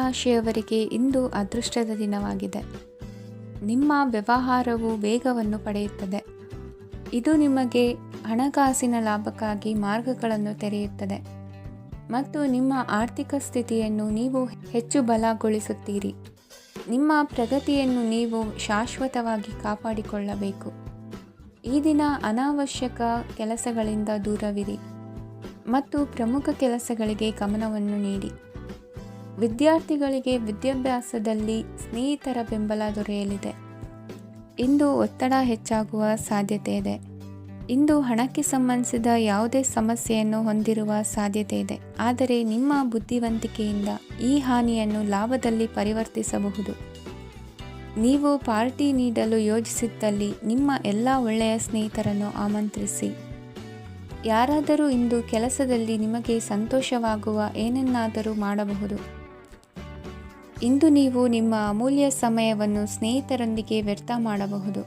ರಾಶಿಯವರಿಗೆ ಇಂದು ಅದೃಷ್ಟದ ದಿನವಾಗಿದೆ. ನಿಮ್ಮ ವ್ಯವಹಾರವು ವೇಗವನ್ನು ಪಡೆಯುತ್ತದೆ. ಇದು ನಿಮಗೆ ಹಣಕಾಸಿನ ಲಾಭಕ್ಕಾಗಿ ಮಾರ್ಗಗಳನ್ನು ತೆರೆಯುತ್ತದೆ ಮತ್ತು ನಿಮ್ಮ ಆರ್ಥಿಕ ಸ್ಥಿತಿಯನ್ನು ನೀವು ಹೆಚ್ಚು ಬಲಗೊಳಿಸುತ್ತೀರಿ. ನಿಮ್ಮ ಪ್ರಗತಿಯನ್ನು ನೀವು ಶಾಶ್ವತವಾಗಿ ಕಾಪಾಡಿಕೊಳ್ಳಬೇಕು. ಈ ದಿನ ಅನಾವಶ್ಯಕ ಕೆಲಸಗಳಿಂದ ದೂರವಿರಿ ಮತ್ತು ಪ್ರಮುಖ ಕೆಲಸಗಳಿಗೆ ಗಮನವನ್ನು ನೀಡಿ. ವಿದ್ಯಾರ್ಥಿಗಳಿಗೆ ವಿದ್ಯಾಭ್ಯಾಸದಲ್ಲಿ ಸ್ನೇಹಿತರ ಬೆಂಬಲ ದೊರೆಯಲಿದೆ. ಇಂದು ಒತ್ತಡ ಹೆಚ್ಚಾಗುವ ಸಾಧ್ಯತೆ ಇದೆ. ಇಂದು ಹಣಕ್ಕೆ ಸಂಬಂಧಿಸಿದ ಯಾವುದೇ ಸಮಸ್ಯೆಯನ್ನು ಹೊಂದಿರುವ ಸಾಧ್ಯತೆ ಇದೆ, ಆದರೆ ನಿಮ್ಮ ಬುದ್ಧಿವಂತಿಕೆಯಿಂದ ಈ ಹಾನಿಯನ್ನು ಲಾಭದಲ್ಲಿ ಪರಿವರ್ತಿಸಬಹುದು. ನೀವು ಪಾರ್ಟಿ ನೀಡಲು ಯೋಜಿಸಿದ್ದಲ್ಲಿ ನಿಮ್ಮ ಎಲ್ಲ ಒಳ್ಳೆಯ ಸ್ನೇಹಿತರನ್ನು ಆಮಂತ್ರಿಸಿ. ಯಾರಾದರೂ ಇಂದು ಕೆಲಸದಲ್ಲಿ ನಿಮಗೆ ಸಂತೋಷವಾಗುವ ಏನನ್ನಾದರೂ ಮಾಡಬಹುದು. ಇಂದು ನೀವು ನಿಮ್ಮ ಅಮೂಲ್ಯ ಸಮಯವನ್ನು ಸ್ನೇಹಿತರೊಂದಿಗೆ ವ್ಯರ್ಥ ಮಾಡಬಹುದು.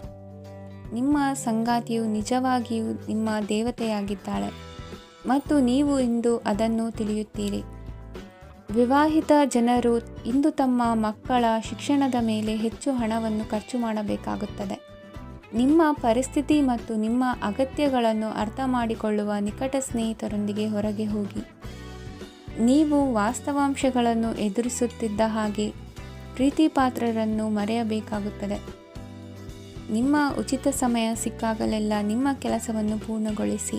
ನಿಮ್ಮ ಸಂಗಾತಿಯು ನಿಜವಾಗಿಯೂ ನಿಮ್ಮ ದೇವತೆಯಾಗಿದ್ದಾಳೆ ಮತ್ತು ನೀವು ಇಂದು ಅದನ್ನು ತಿಳಿಯುತ್ತೀರಿ. ವಿವಾಹಿತ ಜನರು ಇಂದು ತಮ್ಮ ಮಕ್ಕಳ ಶಿಕ್ಷಣದ ಮೇಲೆ ಹೆಚ್ಚು ಹಣವನ್ನು ಖರ್ಚು ಮಾಡಬೇಕಾಗುತ್ತದೆ. ನಿಮ್ಮ ಪರಿಸ್ಥಿತಿ ಮತ್ತು ನಿಮ್ಮ ಅಗತ್ಯಗಳನ್ನು ಅರ್ಥ ಮಾಡಿಕೊಳ್ಳುವ ನಿಕಟ ಸ್ನೇಹಿತರೊಂದಿಗೆ ಹೊರಗೆ ಹೋಗಿ. ನೀವು ವಾಸ್ತವಾಂಶಗಳನ್ನು ಎದುರಿಸುತ್ತಿದ್ದ ಹಾಗೆ ಪ್ರೀತಿಪಾತ್ರರನ್ನು ಮರೆಯಬೇಕಾಗುತ್ತದೆ. ನಿಮ್ಮ ಉಚಿತ ಸಮಯ ಸಿಕ್ಕಾಗಲೆಲ್ಲ ನಿಮ್ಮ ಕೆಲಸವನ್ನು ಪೂರ್ಣಗೊಳಿಸಿ.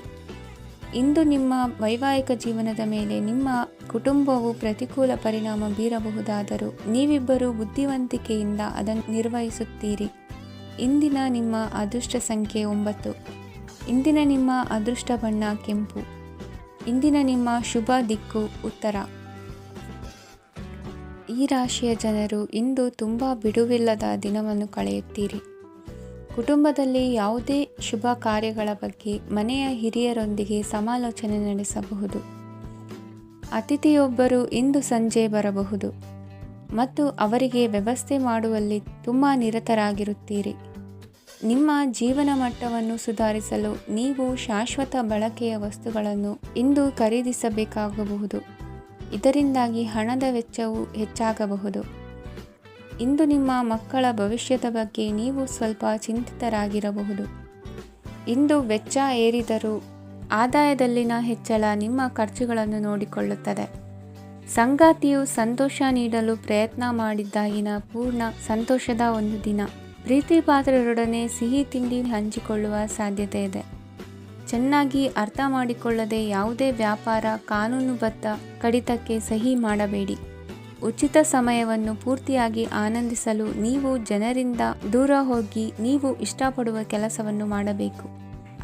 ಇಂದು ನಿಮ್ಮ ವೈವಾಹಿಕ ಜೀವನದ ಮೇಲೆ ನಿಮ್ಮ ಕುಟುಂಬವು ಪ್ರತಿಕೂಲ ಪರಿಣಾಮ ಬೀರಬಹುದಾದರೂ ನೀವಿಬ್ಬರು ಬುದ್ಧಿವಂತಿಕೆಯಿಂದ ಅದನ್ನು ನಿರ್ವಹಿಸುತ್ತೀರಿ. ಇಂದಿನ ನಿಮ್ಮ ಅದೃಷ್ಟ ಸಂಖ್ಯೆ 9. ಇಂದಿನ ನಿಮ್ಮ ಅದೃಷ್ಟ ಬಣ್ಣ ಕೆಂಪು. ಇಂದಿನ ನಿಮ್ಮ ಶುಭ ದಿಕ್ಕು ಉತ್ತರ. ಈ ರಾಶಿಯ ಜನರು ಇಂದು ತುಂಬ ಬಿಡುವಿಲ್ಲದ ದಿನವನ್ನು ಕಳೆಯುತ್ತೀರಿ. ಕುಟುಂಬದಲ್ಲಿ ಯಾವುದೇ ಶುಭ ಕಾರ್ಯಗಳ ಬಗ್ಗೆ ಮನೆಯ ಹಿರಿಯರೊಂದಿಗೆ ಸಮಾಲೋಚನೆ ನಡೆಸಬಹುದು. ಅತಿಥಿಯೊಬ್ಬರು ಇಂದು ಸಂಜೆ ಬರಬಹುದು ಮತ್ತು ಅವರಿಗೆ ವ್ಯವಸ್ಥೆ ಮಾಡುವಲ್ಲಿ ತುಂಬ ನಿರತರಾಗಿರುತ್ತೀರಿ. ನಿಮ್ಮ ಜೀವನ ಮಟ್ಟವನ್ನು ಸುಧಾರಿಸಲು ನೀವು ಶಾಶ್ವತ ಬಳಕೆಯ ವಸ್ತುಗಳನ್ನು ಇಂದು ಖರೀದಿಸಬೇಕಾಗಬಹುದು. ಇದರಿಂದಾಗಿ ಹಣದ ವೆಚ್ಚವು ಹೆಚ್ಚಾಗಬಹುದು. ಇಂದು ನಿಮ್ಮ ಮಕ್ಕಳ ಭವಿಷ್ಯದ ಬಗ್ಗೆ ನೀವು ಸ್ವಲ್ಪ ಚಿಂತಿತರಾಗಿರಬಹುದು. ಇಂದು ವೆಚ್ಚ ಏರಿದರೂ ಆದಾಯದಲ್ಲಿನ ಹೆಚ್ಚಳ ನಿಮ್ಮ ಖರ್ಚುಗಳನ್ನು ನೋಡಿಕೊಳ್ಳುತ್ತದೆ. ಸಂಗಾತಿಯು ಸಂತೋಷ ನೀಡಲು ಪ್ರಯತ್ನ ಮಾಡಿದ್ದಾಗಿನ ಪೂರ್ಣ ಸಂತೋಷದ ಒಂದು ದಿನ. ಪ್ರೀತಿಪಾತ್ರರೊಡನೆ ಸಿಹಿ ತಿಂಡಿ ಹಂಚಿಕೊಳ್ಳುವ ಸಾಧ್ಯತೆ ಇದೆ. ಚೆನ್ನಾಗಿ ಅರ್ಥ ಮಾಡಿಕೊಳ್ಳದೆ ಯಾವುದೇ ವ್ಯಾಪಾರ ಕಾನೂನುಬದ್ಧ ಕಡಿತಕ್ಕೆ ಸಹಿ ಮಾಡಬೇಡಿ. ಉಚಿತ ಸಮಯವನ್ನು ಪೂರ್ತಿಯಾಗಿ ಆನಂದಿಸಲು ನೀವು ಜನರಿಂದ ದೂರ ಹೋಗಿ ನೀವು ಇಷ್ಟಪಡುವ ಕೆಲಸವನ್ನು ಮಾಡಬೇಕು.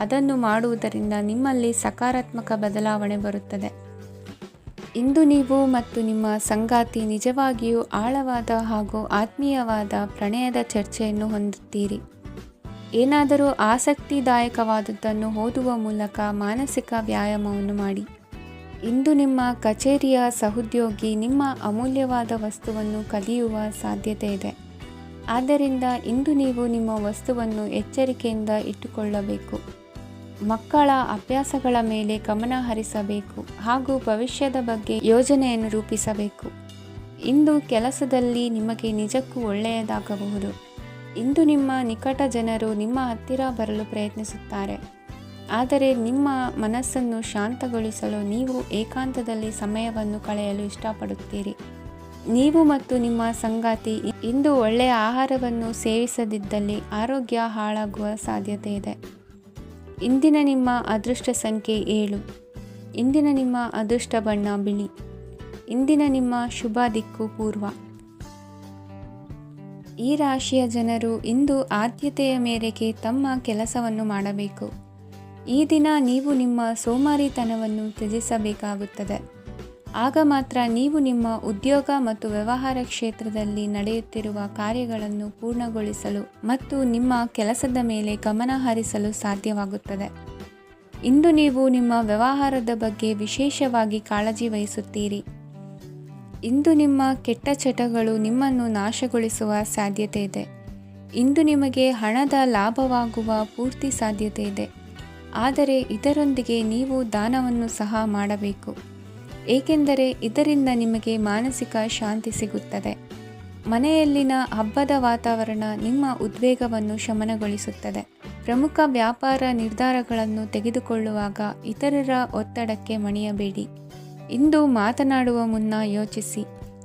ಅದನ್ನು ಮಾಡುವುದರಿಂದ ನಿಮ್ಮಲ್ಲಿ ಸಕಾರಾತ್ಮಕ ಬದಲಾವಣೆ ಬರುತ್ತದೆ. ಇಂದು ನೀವು ಮತ್ತು ನಿಮ್ಮ ಸಂಗಾತಿ ನಿಜವಾಗಿಯೂ ಆಳವಾದ ಹಾಗೂ ಆತ್ಮೀಯವಾದ ಪ್ರಣಯದ ಚರ್ಚೆಯನ್ನು ಹೊಂದುತ್ತೀರಿ. ಏನಾದರೂ ಆಸಕ್ತಿದಾಯಕವಾದದ್ದನ್ನು ಓದುವ ಮೂಲಕ ಮಾನಸಿಕ ವ್ಯಾಯಾಮವನ್ನು ಮಾಡಿ. ಇಂದು ನಿಮ್ಮ ಕಚೇರಿಯ ಸಹೋದ್ಯೋಗಿ ನಿಮ್ಮ ಅಮೂಲ್ಯವಾದ ವಸ್ತುವನ್ನು ಕದಿಯುವ ಸಾಧ್ಯತೆ ಇದೆ. ಆದ್ದರಿಂದ ಇಂದು ನೀವು ನಿಮ್ಮ ವಸ್ತುವನ್ನು ಎಚ್ಚರಿಕೆಯಿಂದ ಇಟ್ಟುಕೊಳ್ಳಬೇಕು. ಮಕ್ಕಳ ಅಭ್ಯಾಸಗಳ ಮೇಲೆ ಗಮನ ಹರಿಸಬೇಕು ಹಾಗೂ ಭವಿಷ್ಯದ ಬಗ್ಗೆ ಯೋಜನೆಯನ್ನು ರೂಪಿಸಬೇಕು. ಇಂದು ಕೆಲಸದಲ್ಲಿ ನಿಮಗೆ ನಿಜಕ್ಕೂ ಒಳ್ಳೆಯದಾಗಬಹುದು. ಇಂದು ನಿಮ್ಮ ನಿಕಟ ಜನರು ನಿಮ್ಮ ಹತ್ತಿರ ಬರಲು ಪ್ರಯತ್ನಿಸುತ್ತಾರೆ, ಆದರೆ ನಿಮ್ಮ ಮನಸ್ಸನ್ನು ಶಾಂತಗೊಳಿಸಲು ನೀವು ಏಕಾಂತದಲ್ಲಿ ಸಮಯವನ್ನು ಕಳೆಯಲು ಇಷ್ಟಪಡುತ್ತೀರಿ. ನೀವು ಮತ್ತು ನಿಮ್ಮ ಸಂಗಾತಿ ಇಂದು ಒಳ್ಳೆಯ ಆಹಾರವನ್ನು ಸೇವಿಸದಿದ್ದಲ್ಲಿ ಆರೋಗ್ಯ ಹಾಳಾಗುವ ಸಾಧ್ಯತೆ ಇದೆ. ಇಂದಿನ ನಿಮ್ಮ ಅದೃಷ್ಟ ಸಂಖ್ಯೆ 7. ಇಂದಿನ ನಿಮ್ಮ ಅದೃಷ್ಟ ಬಣ್ಣ ಬಿಳಿ. ಇಂದಿನ ನಿಮ್ಮ ಶುಭ ದಿಕ್ಕು ಪೂರ್ವ. ಈ ರಾಶಿಯ ಜನರು ಇಂದು ಆದ್ಯತೆಯ ಮೇರೆಗೆ ತಮ್ಮ ಕೆಲಸವನ್ನು ಮಾಡಬೇಕು. ಈ ದಿನ ನೀವು ನಿಮ್ಮ ಸೋಮಾರಿತನವನ್ನು ತ್ಯಜಿಸಬೇಕಾಗುತ್ತದೆ. ಆಗ ಮಾತ್ರ ನೀವು ನಿಮ್ಮ ಉದ್ಯೋಗ ಮತ್ತು ವ್ಯವಹಾರ ಕ್ಷೇತ್ರದಲ್ಲಿ ನಡೆಯುತ್ತಿರುವ ಕಾರ್ಯಗಳನ್ನು ಪೂರ್ಣಗೊಳಿಸಲು ಮತ್ತು ನಿಮ್ಮ ಕೆಲಸದ ಮೇಲೆ ಗಮನ ಹರಿಸಲು ಸಾಧ್ಯವಾಗುತ್ತದೆ. ಇಂದು ನೀವು ನಿಮ್ಮ ವ್ಯವಹಾರದ ಬಗ್ಗೆ ವಿಶೇಷವಾಗಿ ಕಾಳಜಿ ವಹಿಸುತ್ತೀರಿ. ಇಂದು ನಿಮ್ಮ ಕೆಟ್ಟ ಚಟಗಳು ನಿಮ್ಮನ್ನು ನಾಶಗೊಳಿಸುವ ಸಾಧ್ಯತೆ ಇದೆ. ಇಂದು ನಿಮಗೆ ಹಣದ ಲಾಭವಾಗುವ ಪೂರ್ತಿ ಸಾಧ್ಯತೆ ಇದೆ, ಆದರೆ ಇದರೊಂದಿಗೆ ನೀವು ದಾನವನ್ನು ಸಹ ಮಾಡಬೇಕು. ಏಕೆಂದರೆ ಇದರಿಂದ ನಿಮಗೆ ಮಾನಸಿಕ ಶಾಂತಿ ಸಿಗುತ್ತದೆ. ಮನೆಯಲ್ಲಿನ ಹಬ್ಬದ ವಾತಾವರಣ ನಿಮ್ಮ ಉದ್ವೇಗವನ್ನು ಶಮನಗೊಳಿಸುತ್ತದೆ. ಪ್ರಮುಖ ವ್ಯಾಪಾರ ನಿರ್ಧಾರಗಳನ್ನು ತೆಗೆದುಕೊಳ್ಳುವಾಗ ಇತರರ ಒತ್ತಡಕ್ಕೆ ಮಣಿಯಬೇಡಿ. ಇಂದು ಮಾತನಾಡುವ ಮುನ್ನ ಯೋಚಿಸಿ.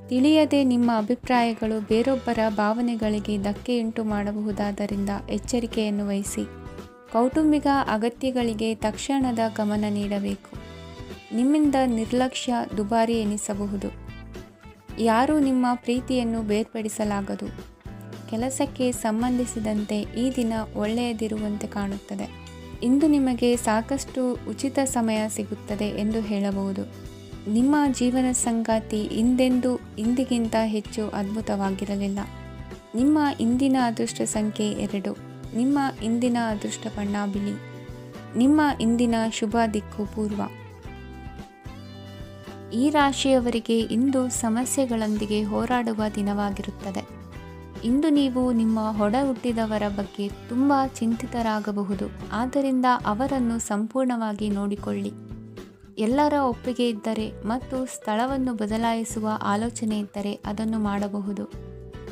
ತಿಳಿಯದೆ ನಿಮ್ಮ ಅಭಿಪ್ರಾಯಗಳು ಬೇರೊಬ್ಬರ ಭಾವನೆಗಳಿಗೆ ಧಕ್ಕೆಯುಂಟು ಮಾಡಬಹುದಾದ್ದರಿಂದ ಎಚ್ಚರಿಕೆಯನ್ನು ವಹಿಸಿ. ಕೌಟುಂಬಿಕ ಅಗತ್ಯಗಳಿಗೆ ತಕ್ಷಣದ ಗಮನ ನೀಡಬೇಕು. ನಿಮ್ಮಿಂದ ನಿರ್ಲಕ್ಷ್ಯ ದುಬಾರಿ ಎನಿಸಬಹುದು. ಯಾರೂ ನಿಮ್ಮ ಪ್ರೀತಿಯನ್ನು ಬೇರ್ಪಡಿಸಲಾಗದು. ಕೆಲಸಕ್ಕೆ ಸಂಬಂಧಿಸಿದಂತೆ ಈ ದಿನ ಒಳ್ಳೆಯದಿರುವಂತೆ ಕಾಣುತ್ತದೆ. ಇಂದು ನಿಮಗೆ ಸಾಕಷ್ಟು ಉಚಿತ ಸಮಯ ಸಿಗುತ್ತದೆ ಎಂದು ಹೇಳಬಹುದು. ನಿಮ್ಮ ಜೀವನ ಸಂಗಾತಿ ಇಂದಿಗಿಂತ ಹೆಚ್ಚು ಅದ್ಭುತವಾಗಿರಲಿಲ್ಲ. ನಿಮ್ಮ ಇಂದಿನ ಅದೃಷ್ಟ ಸಂಖ್ಯೆ 2. ನಿಮ್ಮ ಇಂದಿನ ಅದೃಷ್ಟ ಬಣ್ಣ ಬಿಳಿ. ನಿಮ್ಮ ಇಂದಿನ ಶುಭ ದಿಕ್ಕು ಪೂರ್ವ. ಈ ರಾಶಿಯವರಿಗೆ ಇಂದು ಸಮಸ್ಯೆಗಳೊಂದಿಗೆ ಹೋರಾಡುವ ದಿನವಾಗಿರುತ್ತದೆ. ಇಂದು ನೀವು ನಿಮ್ಮ ಒಡ ಹುಟ್ಟಿದವರ ಬಗ್ಗೆ ತುಂಬ ಚಿಂತಿತರಾಗಬಹುದು. ಆದ್ದರಿಂದ ಅವರನ್ನು ಸಂಪೂರ್ಣವಾಗಿ ನೋಡಿಕೊಳ್ಳಿ. ಎಲ್ಲರ ಒಪ್ಪಿಗೆ ಇದ್ದರೆ ಮತ್ತು ಸ್ಥಳವನ್ನು ಬದಲಾಯಿಸುವ ಆಲೋಚನೆ ಇದ್ದರೆ ಅದನ್ನು ಮಾಡಬಹುದು.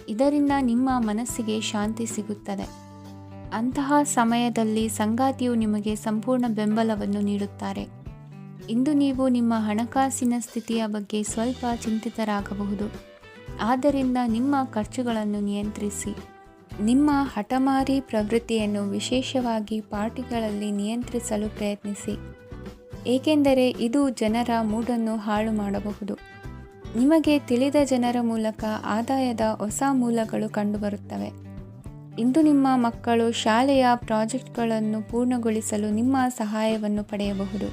ಇದರಿಂದ ನಿಮ್ಮ ಮನಸ್ಸಿಗೆ ಶಾಂತಿ ಸಿಗುತ್ತದೆ. ಅಂತಹ ಸಮಯದಲ್ಲಿ ಸಂಗಾತಿಯು ನಿಮಗೆ ಸಂಪೂರ್ಣ ಬೆಂಬಲವನ್ನು ನೀಡುತ್ತಾರೆ. ಇಂದು ನೀವು ನಿಮ್ಮ ಹಣಕಾಸಿನ ಸ್ಥಿತಿಯ ಬಗ್ಗೆ ಸ್ವಲ್ಪ ಚಿಂತಿತರಾಗಬಹುದು. ಆದ್ದರಿಂದ ನಿಮ್ಮ ಖರ್ಚುಗಳನ್ನು ನಿಯಂತ್ರಿಸಿ. ನಿಮ್ಮ ಹಠಮಾರಿ ಪ್ರವೃತ್ತಿಯನ್ನು ವಿಶೇಷವಾಗಿ ಪಾರ್ಟಿಗಳಲ್ಲಿ ನಿಯಂತ್ರಿಸಲು ಪ್ರಯತ್ನಿಸಿ. ಏಕೆಂದರೆ ಇದು ಜನರ ಮೂಡನ್ನು ಹಾಳು ಮಾಡಬಹುದು. ನಿಮಗೆ ತಿಳಿದ ಜನರ ಮೂಲಕ ಆದಾಯದ ಹೊಸ ಮೂಲಗಳು ಕಂಡುಬರುತ್ತವೆ. ಇಂದು ನಿಮ್ಮ ಮಕ್ಕಳು ಶಾಲೆಯ ಪ್ರಾಜೆಕ್ಟ್ಗಳನ್ನು ಪೂರ್ಣಗೊಳಿಸಲು ನಿಮ್ಮ ಸಹಾಯವನ್ನು ಪಡೆಯಬಹುದು.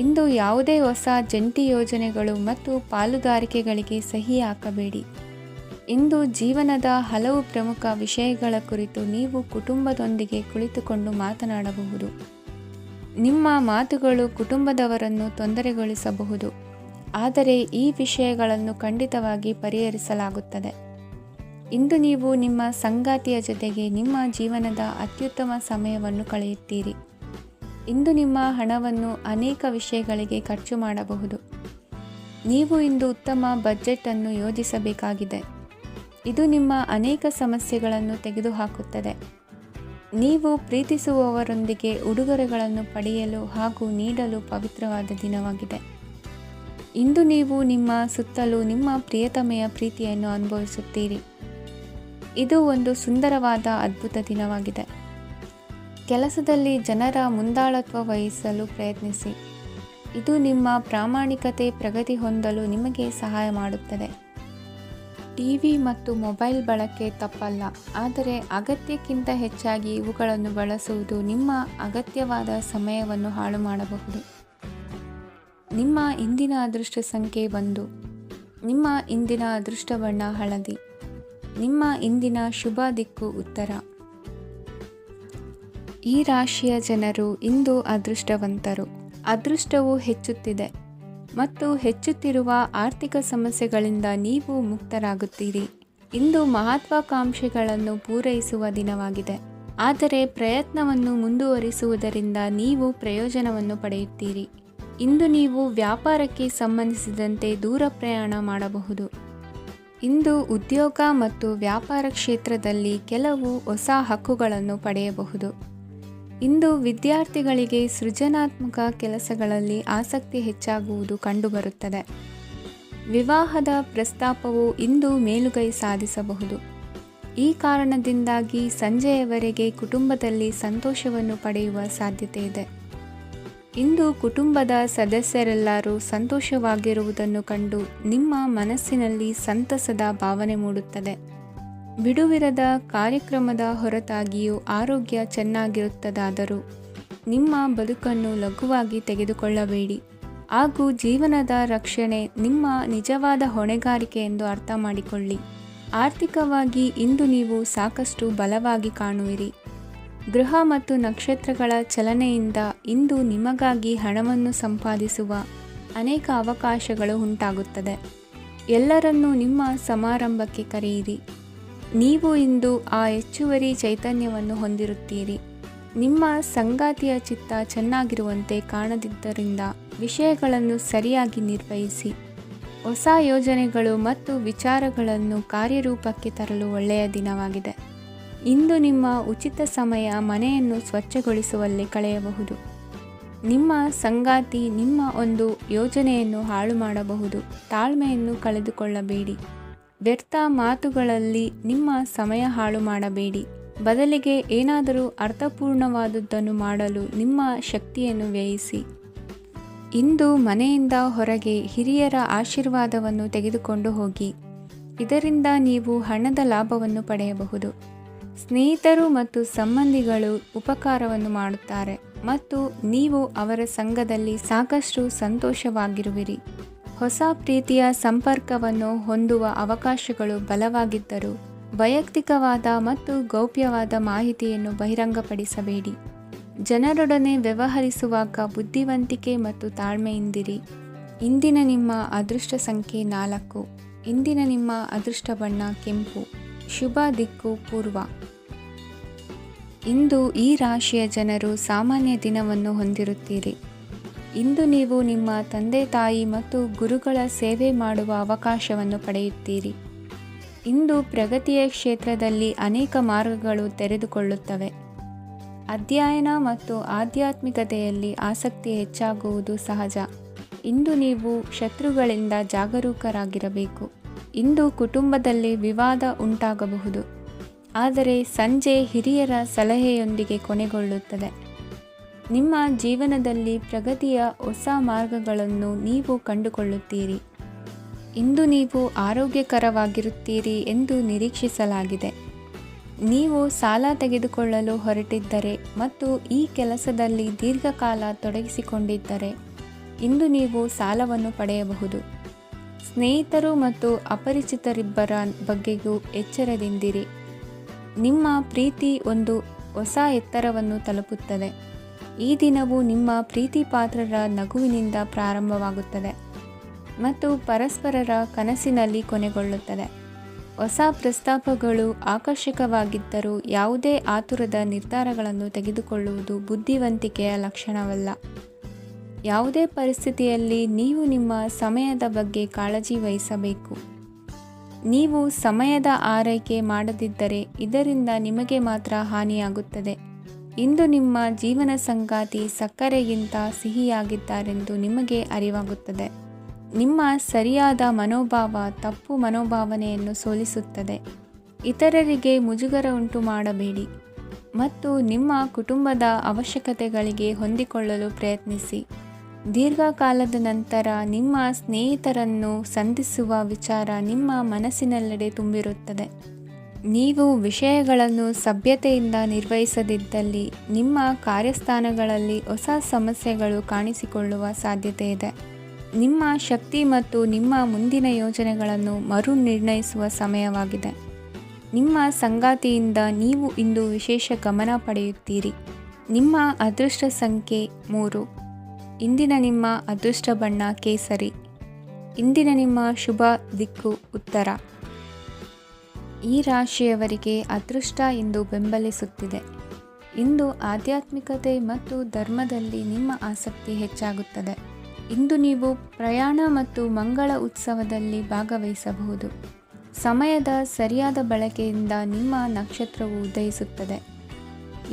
ಇಂದು ಯಾವುದೇ ಹೊಸ ಜಂಟಿ ಯೋಜನೆಗಳು ಮತ್ತು ಪಾಲುದಾರಿಕೆಗಳಿಗೆ ಸಹಿ ಹಾಕಬೇಡಿ. ಇಂದು ಜೀವನದ ಹಲವು ಪ್ರಮುಖ ವಿಷಯಗಳ ಕುರಿತು ನೀವು ಕುಟುಂಬದೊಂದಿಗೆ ಕುಳಿತುಕೊಂಡು ಮಾತನಾಡಬಹುದು. ನಿಮ್ಮ ಮಾತುಗಳು ಕುಟುಂಬದವರನ್ನು ತೊಂದರೆಗೊಳಿಸಬಹುದು, ಆದರೆ ಈ ವಿಷಯಗಳನ್ನು ಖಂಡಿತವಾಗಿ ಪರಿಹರಿಸಲಾಗುತ್ತದೆ. ಇಂದು ನೀವು ನಿಮ್ಮ ಸಂಗಾತಿಯ ಜೊತೆಗೆ ನಿಮ್ಮ ಜೀವನದ ಅತ್ಯುತ್ತಮ ಸಮಯವನ್ನು ಕಳೆಯುತ್ತೀರಿ. ಇಂದು ನಿಮ್ಮ ಹಣವನ್ನು ಅನೇಕ ವಿಷಯಗಳಿಗೆ ಖರ್ಚು ಮಾಡಬಹುದು. ನೀವು ಇಂದು ಉತ್ತಮ ಬಜೆಟ್ ಅನ್ನು ಯೋಜಿಸಬೇಕಾಗಿದೆ. ಇದು ನಿಮ್ಮ ಅನೇಕ ಸಮಸ್ಯೆಗಳನ್ನು ತೆಗೆದುಹಾಕುತ್ತದೆ. ನೀವು ಪ್ರೀತಿಸುವವರೊಂದಿಗೆ ಉಡುಗೊರೆಗಳನ್ನು ಪಡೆಯಲು ಹಾಗೂ ನೀಡಲು ಪವಿತ್ರವಾದ ದಿನವಾಗಿದೆ. ಇಂದು ನೀವು ನಿಮ್ಮ ಸುತ್ತಲೂ ನಿಮ್ಮ ಪ್ರಿಯತಮೆಯ ಪ್ರೀತಿಯನ್ನು ಅನುಭವಿಸುತ್ತೀರಿ. ಇದು ಒಂದು ಸುಂದರವಾದ ಅದ್ಭುತ ದಿನವಾಗಿದೆ. ಕೆಲಸದಲ್ಲಿ ಜನರ ಮುಂದಾಳತ್ವ ವಹಿಸಲು ಪ್ರಯತ್ನಿಸಿ. ಇದು ನಿಮ್ಮ ಪ್ರಾಮಾಣಿಕತೆ ಪ್ರಗತಿ ಹೊಂದಲು ನಿಮಗೆ ಸಹಾಯ ಮಾಡುತ್ತದೆ. ಟಿವಿ ಮತ್ತು ಮೊಬೈಲ್ ಬಳಕೆ ತಪ್ಪಲ್ಲ, ಆದರೆ ಅಗತ್ಯಕ್ಕಿಂತ ಹೆಚ್ಚಾಗಿ ಇವುಗಳನ್ನು ಬಳಸುವುದು ನಿಮ್ಮ ಅಗತ್ಯವಾದ ಸಮಯವನ್ನು ಹಾಳು ಮಾಡಬಹುದು. ನಿಮ್ಮ ಇಂದಿನ ಅದೃಷ್ಟ ಸಂಖ್ಯೆ 1. ನಿಮ್ಮ ಇಂದಿನ ಅದೃಷ್ಟ ಬಣ್ಣ ಹಳದಿ. ನಿಮ್ಮ ಇಂದಿನ ಶುಭ ದಿಕ್ಕು ಉತ್ತರ. ಈ ರಾಶಿಯ ಜನರು ಇಂದು ಅದೃಷ್ಟವಂತರು. ಅದೃಷ್ಟವು ಹೆಚ್ಚುತ್ತಿದೆ ಮತ್ತು ಹೆಚ್ಚುತ್ತಿರುವ ಆರ್ಥಿಕ ಸಮಸ್ಯೆಗಳಿಂದ ನೀವು ಮುಕ್ತರಾಗುತ್ತೀರಿ. ಇಂದು ಮಹತ್ವಾಕಾಂಕ್ಷೆಗಳನ್ನು ಪೂರೈಸುವ ದಿನವಾಗಿದೆ, ಆದರೆ ಪ್ರಯತ್ನವನ್ನು ಮುಂದುವರಿಸುವುದರಿಂದ ನೀವು ಪ್ರಯೋಜನವನ್ನು ಪಡೆಯುತ್ತೀರಿ. ಇಂದು ನೀವು ವ್ಯಾಪಾರಕ್ಕೆ ಸಂಬಂಧಿಸಿದಂತೆ ದೂರ ಪ್ರಯಾಣ ಮಾಡಬಹುದು. ಇಂದು ಉದ್ಯೋಗ ಮತ್ತು ವ್ಯಾಪಾರ ಕ್ಷೇತ್ರದಲ್ಲಿ ಕೆಲವು ಹೊಸ ಹಕ್ಕುಗಳನ್ನು ಪಡೆಯಬಹುದು. ಇಂದು ವಿದ್ಯಾರ್ಥಿಗಳಿಗೆ ಸೃಜನಾತ್ಮಕ ಕೆಲಸಗಳಲ್ಲಿ ಆಸಕ್ತಿ ಹೆಚ್ಚಾಗುವುದು ಕಂಡುಬರುತ್ತದೆ. ವಿವಾಹದ ಪ್ರಸ್ತಾಪವು ಇಂದು ಮೇಲುಗೈ ಸಾಧಿಸಬಹುದು. ಈ ಕಾರಣದಿಂದಾಗಿ ಸಂಜೆಯವರೆಗೆ ಕುಟುಂಬದಲ್ಲಿ ಸಂತೋಷವನ್ನು ಪಡೆಯುವ ಸಾಧ್ಯತೆ ಇದೆ. ಇಂದು ಕುಟುಂಬದ ಸದಸ್ಯರೆಲ್ಲರೂ ಸಂತೋಷವಾಗಿರುವುದನ್ನು ಕಂಡು ನಿಮ್ಮ ಮನಸ್ಸಿನಲ್ಲಿ ಸಂತಸದ ಭಾವನೆ ಮೂಡುತ್ತದೆ. ಬಿಡುವಿರದ ಕಾರ್ಯಕ್ರಮದ ಹೊರತಾಗಿಯೂ ಆರೋಗ್ಯ ಚೆನ್ನಾಗಿರುತ್ತದಾದರೂ ನಿಮ್ಮ ಬದುಕನ್ನು ಲಘುವಾಗಿ ತೆಗೆದುಕೊಳ್ಳಬೇಡಿ ಹಾಗೂ ಜೀವನದ ರಕ್ಷಣೆ ನಿಮ್ಮ ನಿಜವಾದ ಹೊಣೆಗಾರಿಕೆ ಎಂದು ಅರ್ಥ ಮಾಡಿಕೊಳ್ಳಿ. ಆರ್ಥಿಕವಾಗಿ ಇಂದು ನೀವು ಸಾಕಷ್ಟು ಬಲವಾಗಿ ಕಾಣುವಿರಿ. ಗೃಹ ಮತ್ತು ನಕ್ಷತ್ರಗಳ ಚಲನೆಯಿಂದ ಇಂದು ನಿಮಗಾಗಿ ಹಣವನ್ನು ಸಂಪಾದಿಸುವ ಅನೇಕ ಅವಕಾಶಗಳು ಉಂಟಾಗುತ್ತದೆ. ಎಲ್ಲರನ್ನೂ ನಿಮ್ಮ ಸಮಾರಂಭಕ್ಕೆ ಕರೆಯಿರಿ. ನೀವು ಇಂದು ಆ ಹೆಚ್ಚುವರಿ ಚೈತನ್ಯವನ್ನು ಹೊಂದಿರುತ್ತೀರಿ. ನಿಮ್ಮ ಸಂಗಾತಿಯ ಚಿತ್ತ ಚೆನ್ನಾಗಿರುವಂತೆ ಕಾಣದಿದ್ದರಿಂದ ವಿಷಯಗಳನ್ನು ಸರಿಯಾಗಿ ನಿರ್ವಹಿಸಿ. ಹೊಸ ಯೋಜನೆಗಳು ಮತ್ತು ವಿಚಾರಗಳನ್ನು ಕಾರ್ಯರೂಪಕ್ಕೆ ತರಲು ಒಳ್ಳೆಯ ದಿನವಾಗಿದೆ. ಇಂದು ನಿಮ್ಮ ಉಚಿತ ಸಮಯ ಮನೆಯನ್ನು ಸ್ವಚ್ಛಗೊಳಿಸುವಲ್ಲಿ ಕಳೆಯಬಹುದು. ನಿಮ್ಮ ಸಂಗಾತಿ ನಿಮ್ಮ ಒಂದು ಯೋಜನೆಯನ್ನು ಹಾಳು ಮಾಡಬಹುದು. ತಾಳ್ಮೆಯನ್ನು ಕಳೆದುಕೊಳ್ಳಬೇಡಿ. ವ್ಯರ್ಥ ಮಾತುಗಳಲ್ಲಿ ನಿಮ್ಮ ಸಮಯ ಹಾಳು ಮಾಡಬೇಡಿ. ಬದಲಿಗೆ ಏನಾದರೂ ಅರ್ಥಪೂರ್ಣವಾದುದನ್ನು ಮಾಡಲು ನಿಮ್ಮ ಶಕ್ತಿಯನ್ನು ವ್ಯಯಿಸಿ. ಇಂದು ಮನೆಯಿಂದ ಹೊರಗೆ ಹಿರಿಯರ ಆಶೀರ್ವಾದವನ್ನು ತೆಗೆದುಕೊಂಡು ಹೋಗಿ. ಇದರಿಂದ ನೀವು ಹಣದ ಲಾಭವನ್ನು ಪಡೆಯಬಹುದು. ಸ್ನೇಹಿತರು ಮತ್ತು ಸಂಬಂಧಿಗಳು ಉಪಕಾರವನ್ನು ಮಾಡುತ್ತಾರೆ ಮತ್ತು ನೀವು ಅವರ ಸಂಘದಲ್ಲಿ ಸಾಕಷ್ಟು ಸಂತೋಷವಾಗಿರುವಿರಿ. ಹೊಸ ಪ್ರೀತಿಯ ಸಂಪರ್ಕವನ್ನು ಹೊಂದುವ ಅವಕಾಶಗಳು ಬಲವಾಗಿದ್ದರೂ ವೈಯಕ್ತಿಕವಾದ ಮತ್ತು ಗೌಪ್ಯವಾದ ಮಾಹಿತಿಯನ್ನು ಬಹಿರಂಗಪಡಿಸಬೇಡಿ. ಜನರೊಡನೆ ವ್ಯವಹರಿಸುವಾಗ ಬುದ್ಧಿವಂತಿಕೆ ಮತ್ತು ತಾಳ್ಮೆಯಿಂದಿರಿ. ಇಂದಿನ ನಿಮ್ಮ ಅದೃಷ್ಟ ಸಂಖ್ಯೆ 4. ಇಂದಿನ ನಿಮ್ಮ ಅದೃಷ್ಟ ಬಣ್ಣ ಕೆಂಪು. ಶುಭ ದಿಕ್ಕು ಪೂರ್ವ. ಇಂದು ಈ ರಾಶಿಯ ಜನರು ಸಾಮಾನ್ಯ ದಿನವನ್ನು ಹೊಂದಿರುತ್ತೀರಿ. ಇಂದು ನೀವು ನಿಮ್ಮ ತಂದೆ ತಾಯಿ ಮತ್ತು ಗುರುಗಳ ಸೇವೆ ಮಾಡುವ ಅವಕಾಶವನ್ನು ಪಡೆಯುತ್ತೀರಿ. ಇಂದು ಪ್ರಗತಿಯ ಕ್ಷೇತ್ರದಲ್ಲಿ ಅನೇಕ ಮಾರ್ಗಗಳು ತೆರೆದುಕೊಳ್ಳುತ್ತವೆ. ಅಧ್ಯಯನ ಮತ್ತು ಆಧ್ಯಾತ್ಮಿಕತೆಯಲ್ಲಿ ಆಸಕ್ತಿ ಹೆಚ್ಚಾಗುವುದು ಸಹಜ. ಇಂದು ನೀವು ಶತ್ರುಗಳಿಂದ ಜಾಗರೂಕರಾಗಿರಬೇಕು. ಇಂದು ಕುಟುಂಬದಲ್ಲಿ ವಿವಾದ ಉಂಟಾಗಬಹುದು, ಆದರೆ ಸಂಜೆ ಹಿರಿಯರ ಸಲಹೆಯೊಂದಿಗೆ ಕೊನೆಗೊಳ್ಳುತ್ತದೆ. ನಿಮ್ಮ ಜೀವನದಲ್ಲಿ ಪ್ರಗತಿಯ ಹೊಸ ಮಾರ್ಗಗಳನ್ನು ನೀವು ಕಂಡುಕೊಳ್ಳುತ್ತೀರಿ. ಇಂದು ನೀವು ಆರೋಗ್ಯಕರವಾಗಿರುತ್ತೀರಿ ಎಂದು ನಿರೀಕ್ಷಿಸಲಾಗಿದೆ. ನೀವು ಸಾಲ ತೆಗೆದುಕೊಳ್ಳಲು ಹೊರಟಿದ್ದರೆ ಮತ್ತು ಈ ಕೆಲಸದಲ್ಲಿ ದೀರ್ಘಕಾಲ ತೊಡಗಿಸಿಕೊಂಡಿದ್ದರೆ ಇಂದು ನೀವು ಸಾಲವನ್ನು ಪಡೆಯಬಹುದು. ಸ್ನೇಹಿತರು ಮತ್ತು ಅಪರಿಚಿತರಿಬ್ಬರ ಬಗ್ಗೆಯೂ ಎಚ್ಚರದಿಂದಿರಿ. ನಿಮ್ಮ ಪ್ರೀತಿ ಒಂದು ಹೊಸ ಎತ್ತರವನ್ನು ತಲುಪುತ್ತದೆ. ಈ ದಿನವು ನಿಮ್ಮ ಪ್ರೀತಿ ಪಾತ್ರರ ನಗುವಿನಿಂದ ಪ್ರಾರಂಭವಾಗುತ್ತದೆ ಮತ್ತು ಪರಸ್ಪರರ ಕನಸಿನಲ್ಲಿ ಕೊನೆಗೊಳ್ಳುತ್ತದೆ. ಹೊಸ ಪ್ರಸ್ತಾಪಗಳು ಆಕರ್ಷಕವಾಗಿದ್ದರೂ ಯಾವುದೇ ಆತುರದ ನಿರ್ಧಾರಗಳನ್ನು ತೆಗೆದುಕೊಳ್ಳುವುದು ಬುದ್ಧಿವಂತಿಕೆಯ ಲಕ್ಷಣವಲ್ಲ. ಯಾವುದೇ ಪರಿಸ್ಥಿತಿಯಲ್ಲಿ ನೀವು ನಿಮ್ಮ ಸಮಯದ ಬಗ್ಗೆ ಕಾಳಜಿ ವಹಿಸಬೇಕು. ನೀವು ಸಮಯದ ಆರೈಕೆ ಮಾಡದಿದ್ದರೆ ಇದರಿಂದ ನಿಮಗೆ ಮಾತ್ರ ಹಾನಿಯಾಗುತ್ತದೆ. ಇಂದು ನಿಮ್ಮ ಜೀವನ ಸಂಗಾತಿ ಸಕ್ಕರೆಗಿಂತ ಸಿಹಿಯಾಗಿದ್ದಾರೆಂದು ನಿಮಗೆ ಅರಿವಾಗುತ್ತದೆ. ನಿಮ್ಮ ಸರಿಯಾದ ಮನೋಭಾವ ತಪ್ಪು ಮನೋಭಾವನೆಯನ್ನು ಸೋಲಿಸುತ್ತದೆ. ಇತರರಿಗೆ ಮುಜುಗರ ಉಂಟು ಮಾಡಬೇಡಿ ಮತ್ತು ನಿಮ್ಮ ಕುಟುಂಬದ ಅವಶ್ಯಕತೆಗಳಿಗೆ ಹೊಂದಿಕೊಳ್ಳಲು ಪ್ರಯತ್ನಿಸಿ. ದೀರ್ಘಕಾಲದ ನಂತರ ನಿಮ್ಮ ಸ್ನೇಹಿತರನ್ನು ಸಂಧಿಸುವ ವಿಚಾರ ನಿಮ್ಮ ಮನಸ್ಸಿನೆಲ್ಲೆಡೆ ತುಂಬಿರುತ್ತದೆ. ನೀವು ವಿಷಯಗಳನ್ನು ಸಭ್ಯತೆಯಿಂದ ನಿರ್ವಹಿಸದಿದ್ದಲ್ಲಿ ನಿಮ್ಮ ಕಾರ್ಯಸ್ಥಾನಗಳಲ್ಲಿ ಹೊಸ ಸಮಸ್ಯೆಗಳು ಕಾಣಿಸಿಕೊಳ್ಳುವ ಸಾಧ್ಯತೆ ಇದೆ. ನಿಮ್ಮ ಶಕ್ತಿ ಮತ್ತು ನಿಮ್ಮ ಮುಂದಿನ ಯೋಜನೆಗಳನ್ನು ಮರು ನಿರ್ಣಯಿಸುವ ಸಮಯವಾಗಿದೆ. ನಿಮ್ಮ ಸಂಗಾತಿಯಿಂದ ನೀವು ಇಂದು ವಿಶೇಷ ಗಮನ ಪಡೆಯುತ್ತೀರಿ. ನಿಮ್ಮ ಅದೃಷ್ಟ ಸಂಖ್ಯೆ 3. ಇಂದಿನ ನಿಮ್ಮ ಅದೃಷ್ಟ ಬಣ್ಣ ಕೇಸರಿ. ಇಂದಿನ ನಿಮ್ಮ ಶುಭ ದಿಕ್ಕು ಉತ್ತರ. ಈ ರಾಶಿಯವರಿಗೆ ಅದೃಷ್ಟ ಇಂದು ಬೆಂಬಲಿಸುತ್ತಿದೆ. ಇಂದು ಆಧ್ಯಾತ್ಮಿಕತೆ ಮತ್ತು ಧರ್ಮದಲ್ಲಿ ನಿಮ್ಮ ಆಸಕ್ತಿ ಹೆಚ್ಚಾಗುತ್ತದೆ. ಇಂದು ನೀವು ಪ್ರಯಾಣ ಮತ್ತು ಮಂಗಳ ಉತ್ಸವದಲ್ಲಿ ಭಾಗವಹಿಸಬಹುದು. ಸಮಯದ ಸರಿಯಾದ ಬಳಕೆಯಿಂದ ನಿಮ್ಮ ನಕ್ಷತ್ರವು ಉದಯಿಸುತ್ತದೆ.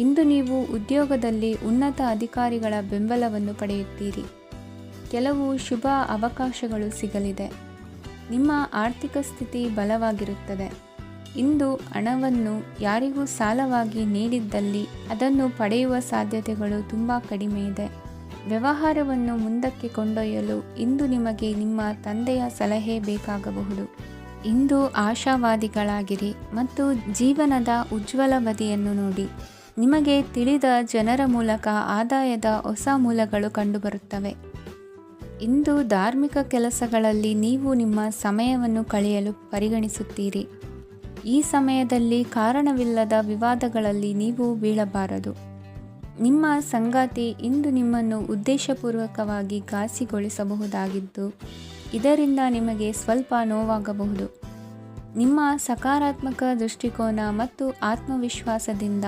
ಇಂದು ನೀವು ಉದ್ಯೋಗದಲ್ಲಿ ಉನ್ನತ ಅಧಿಕಾರಿಗಳ ಬೆಂಬಲವನ್ನು ಪಡೆಯುತ್ತೀರಿ. ಕೆಲವು ಶುಭ ಅವಕಾಶಗಳು ಸಿಗಲಿದೆ. ನಿಮ್ಮ ಆರ್ಥಿಕ ಸ್ಥಿತಿ ಬಲವಾಗಿರುತ್ತದೆ. ಇಂದು ಹಣವನ್ನು ಯಾರಿಗೂ ಸಾಲವಾಗಿ ನೀಡಿದ್ದಲ್ಲಿ ಅದನ್ನು ಪಡೆಯುವ ಸಾಧ್ಯತೆಗಳು ತುಂಬ ಕಡಿಮೆ ಇದೆ. ವ್ಯವಹಾರವನ್ನು ಮುಂದಕ್ಕೆ ಕೊಂಡೊಯ್ಯಲು ಇಂದು ನಿಮಗೆ ನಿಮ್ಮ ತಂದೆಯ ಸಲಹೆ ಬೇಕಾಗಬಹುದು. ಇಂದು ಆಶಾವಾದಿಗಳಾಗಿರಿ ಮತ್ತು ಜೀವನದ ಉಜ್ವಲ ಬದಿಯನ್ನು ನೋಡಿ. ನಿಮಗೆ ತಿಳಿದ ಜನರ ಮೂಲಕ ಆದಾಯದ ಹೊಸ ಮೂಲಗಳು ಕಂಡುಬರುತ್ತವೆ. ಇಂದು ಧಾರ್ಮಿಕ ಕೆಲಸಗಳಲ್ಲಿ ನೀವು ನಿಮ್ಮ ಸಮಯವನ್ನು ಕಳೆಯಲು ಪರಿಗಣಿಸುತ್ತೀರಿ. ಈ ಸಮಯದಲ್ಲಿ ಕಾರಣವಿಲ್ಲದ ವಿವಾದಗಳಲ್ಲಿ ನೀವು ಬೀಳಬಾರದು. ನಿಮ್ಮ ಸಂಗಾತಿ ಇಂದು ನಿಮ್ಮನ್ನು ಉದ್ದೇಶಪೂರ್ವಕವಾಗಿ ಘಾಸಿಗೊಳಿಸಬಹುದಾಗಿದ್ದು ಇದರಿಂದ ನಿಮಗೆ ಸ್ವಲ್ಪ ನೋವಾಗಬಹುದು. ನಿಮ್ಮ ಸಕಾರಾತ್ಮಕ ದೃಷ್ಟಿಕೋನ ಮತ್ತು ಆತ್ಮವಿಶ್ವಾಸದಿಂದ